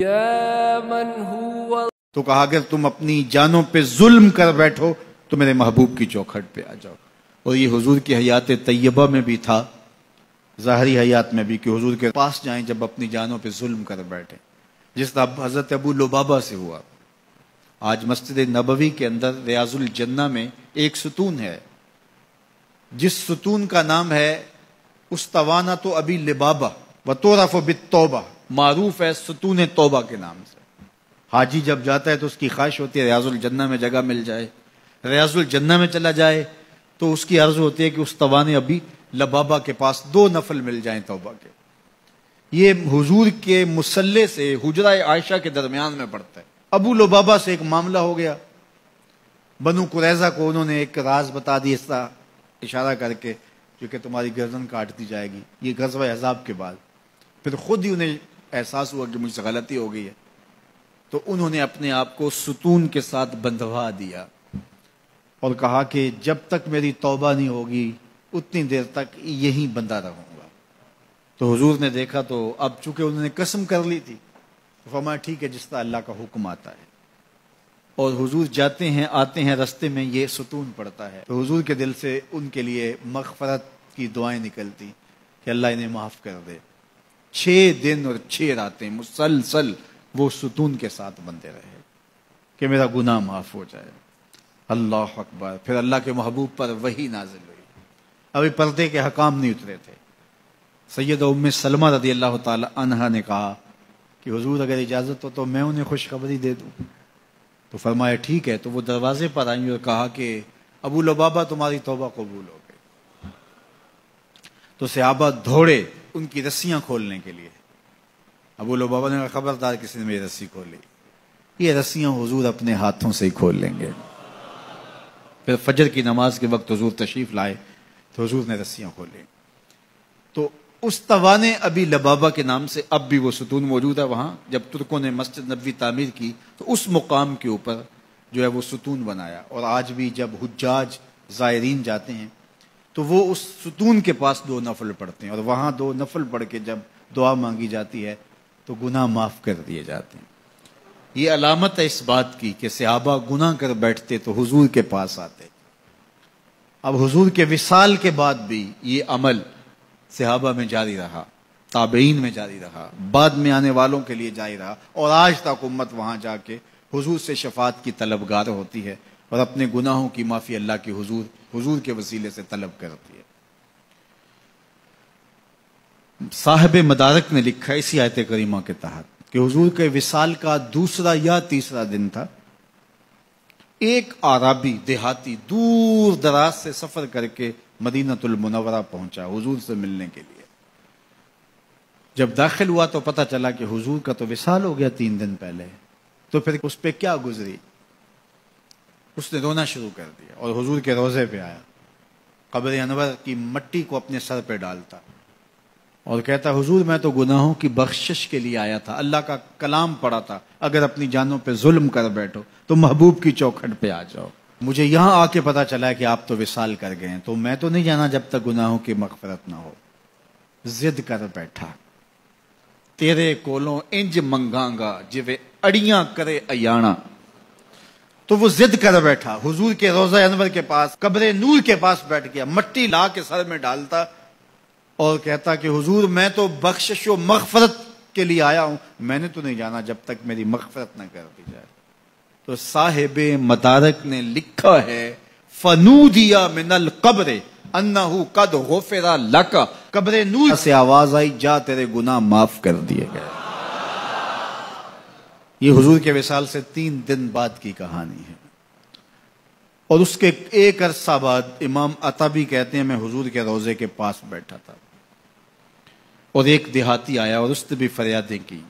تو کہا اگر تم اپنی جانوں پہ ظلم کر بیٹھو تو میرے محبوب کی چوکھٹ پہ آ جاؤ. اور یہ حضور کی حیات طیبہ میں بھی تھا، ظاہری حیات میں بھی، کہ حضور کے پاس جائیں جب اپنی جانوں پہ ظلم کر بیٹھے، جس طرح حضرت ابو لبابہ سے ہوا. آج مسجد نبوی کے اندر ریاض الجنہ میں ایک ستون ہے جس ستون کا نام ہے استوانۃ ابی لبابہ وتعرف بالتوبہ، معروف ہے ستون توبہ کے نام سے. حاجی جب جاتا ہے تو اس کی خواہش ہوتی ہے ریاض الجنہ میں جگہ مل جائے. ریاض الجنہ میں چلا جائے تو اس کی عرض ہوتی ہے کہ استوان ابی لبابہ کے پاس 2 نفل مل جائیں توبہ کے. یہ حضور کے مصلی سے حجرہ عائشہ کے درمیان میں پڑتا ہے. ابو لبابہ سے ایک معاملہ ہو گیا، بنو قریظہ کو انہوں نے ایک راز بتا دی، اس طرح اشارہ کر کے کہ تمہاری گردن کاٹ دی جائے گی. یہ غزوہ احزاب کے بعد پھر خود ہی انہیں احساس ہوا کہ مجھ سے غلطی ہو گئی ہے، تو انہوں نے اپنے آپ کو ستون کے ساتھ بندھوا دیا اور کہا کہ جب تک میری توبہ نہیں ہوگی اتنی دیر تک یہیں بندھا رہوں گا. تو حضور نے دیکھا تو اب چونکہ انہوں نے قسم کر لی تھی، فرمایا ٹھیک ہے جس طرح اللہ کا حکم آتا ہے. اور حضور جاتے ہیں آتے ہیں، رستے میں یہ ستون پڑتا ہے تو حضور کے دل سے ان کے لیے مغفرت کی دعائیں نکلتی کہ اللہ انہیں معاف کر دے. 6 دن اور 6 راتیں مسلسل وہ ستون کے ساتھ بندے رہے کہ میرا گناہ معاف ہو جائے. اللہ اکبر. پھر اللہ کے محبوب پر وحی نازل ہوئی. ابھی پردے کے حکام نہیں اترے تھے. سیدہ ام سلمہ رضی اللہ تعالی عنہا نے کہا کہ حضور اگر اجازت ہو تو میں انہیں خوشخبری دے دوں. تو فرمایا ٹھیک ہے. تو وہ دروازے پر آئیں اور کہا کہ ابو لبابہ تمہاری توبہ قبول ہو گئی. تو صحابہ دوڑے ان کی رسیاں کھولنے کے لیے. ابو لبابہ نے کہا خبردار کسی نے میری رسی کھولی، یہ رسیاں حضور اپنے ہاتھوں سے ہی کھول لیں گے. پھر فجر کی نماز کے وقت حضور تشریف لائے تو حضور نے رسیاں کھولیں. تو استوان ابی لبابہ کے نام سے اب بھی وہ ستون موجود ہے وہاں. جب ترکوں نے مسجد نبوی تعمیر کی تو اس مقام کے اوپر جو ہے وہ ستون بنایا. اور آج بھی جب حجاج زائرین جاتے ہیں تو وہ اس ستون کے پاس 2 نفل پڑھتے ہیں، اور وہاں 2 نفل پڑھ کے جب دعا مانگی جاتی ہے تو گناہ معاف کر دیے جاتے ہیں. یہ علامت ہے اس بات کی کہ صحابہ گناہ کر بیٹھتے تو حضور کے پاس آتے. اب حضور کے وصال کے بعد بھی یہ عمل صحابہ میں جاری رہا، تابعین میں جاری رہا، بعد میں آنے والوں کے لیے جاری رہا، اور آج تک امت وہاں جا کے حضور سے شفاعت کی طلبگار ہوتی ہے اور اپنے گناہوں کی معافی اللہ کے حضور کے وسیلے سے طلب کرتی ہے. صاحب مدارک نے لکھا اسی آیت کریمہ کے تحت کہ حضور کے وصال کا 2 یا 3 دن تھا. ایک عربی دیہاتی دور دراز سے سفر کر کے مدینۃ المنورہ پہنچا حضور سے ملنے کے لیے. جب داخل ہوا تو پتہ چلا کہ حضور کا تو وصال ہو گیا 3 دن پہلے. تو پھر اس پہ کیا گزری، اس نے رونا شروع کر دیا اور حضور کے روضے پہ آیا، قبر انور کی مٹی کو اپنے سر پہ ڈالتا اور کہتا حضور میں تو گناہوں کی بخشش کے لیے آیا تھا، اللہ کا کلام پڑھا تھا اگر اپنی جانوں پہ ظلم کر بیٹھو تو محبوب کی چوکھٹ پہ آ جاؤ. مجھے یہاں آ کے پتا چلا ہے کہ آپ تو وصال کر گئے ہیں، تو میں تو نہیں جانا جب تک گناہوں کی مغفرت نہ ہو. ضد کر بیٹھا تیرے کولوں انج منگاں جویں اڑیاں کرے ایانا. تو وہ ضد کر بیٹھا حضور کے روضہ انور کے پاس، قبر نور کے پاس بیٹھ گیا، مٹی لا کے سر میں ڈالتا اور کہتا کہ حضور میں تو بخشش و مغفرت کے لیے آیا ہوں، میں نے تو نہیں جانا جب تک میری مغفرت نہ کر دی جائے. تو صاحب مدارک نے لکھا ہے فنودیا من القبر انہ قد غفر لک، قبر نور سے آواز آئی جا تیرے گناہ معاف کر دیے گئے. یہ حضور کے وصال سے 3 دن بعد کی کہانی ہے. اور اس کے ایک عرصہ بعد امام عطبی کہتے ہیں میں حضور کے روضے کے پاس بیٹھا تھا اور ایک دیہاتی آیا اور اس نے بھی فریادیں کی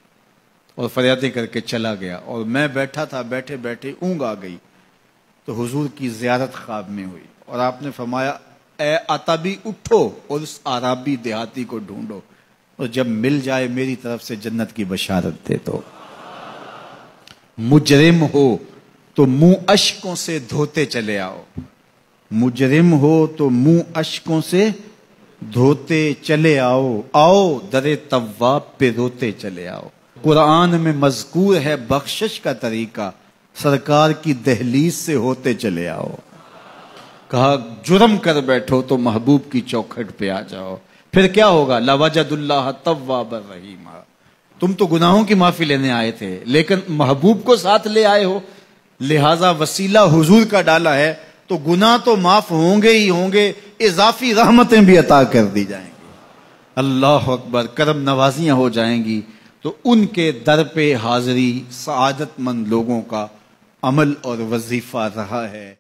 اور فریادیں کر کے چلا گیا، اور میں بیٹھا تھا، بیٹھے بیٹھے اونگ آ گئی تو حضور کی زیارت خواب میں ہوئی اور آپ نے فرمایا اے عطبی اٹھو اور اس عربی دیہاتی کو ڈھونڈو اور جب مل جائے میری طرف سے جنت کی بشارت دے دو. مجرم ہو تو منہ اشکوں سے دھوتے چلے آؤ، مجرم ہو تو منہ اشکوں سے دھوتے چلے آؤ، آؤ در تواب پہ روتے چلے آؤ. قرآن میں مذکور ہے بخشش کا طریقہ، سرکار کی دہلیز سے ہوتے چلے آؤ۔ کہا جرم کر بیٹھو تو محبوب کی چوکھٹ پہ آ جاؤ، پھر کیا ہوگا؟ لَوَجَدُ اللَّهَ تَوَّابًا رَحِيمًا۔ تم تو گناہوں کی معافی لینے آئے تھے لیکن محبوب کو ساتھ لے آئے ہو، لہذا وسیلہ حضور کا ڈالا ہے تو گناہ تو معاف ہوں گے ہی ہوں گے، اضافی رحمتیں بھی عطا کر دی جائیں گی۔ اللہ اکبر، کرم نوازیاں ہو جائیں گی۔ تو ان کے در پہ حاضری سعادت مند لوگوں کا عمل اور وظیفہ رہا ہے۔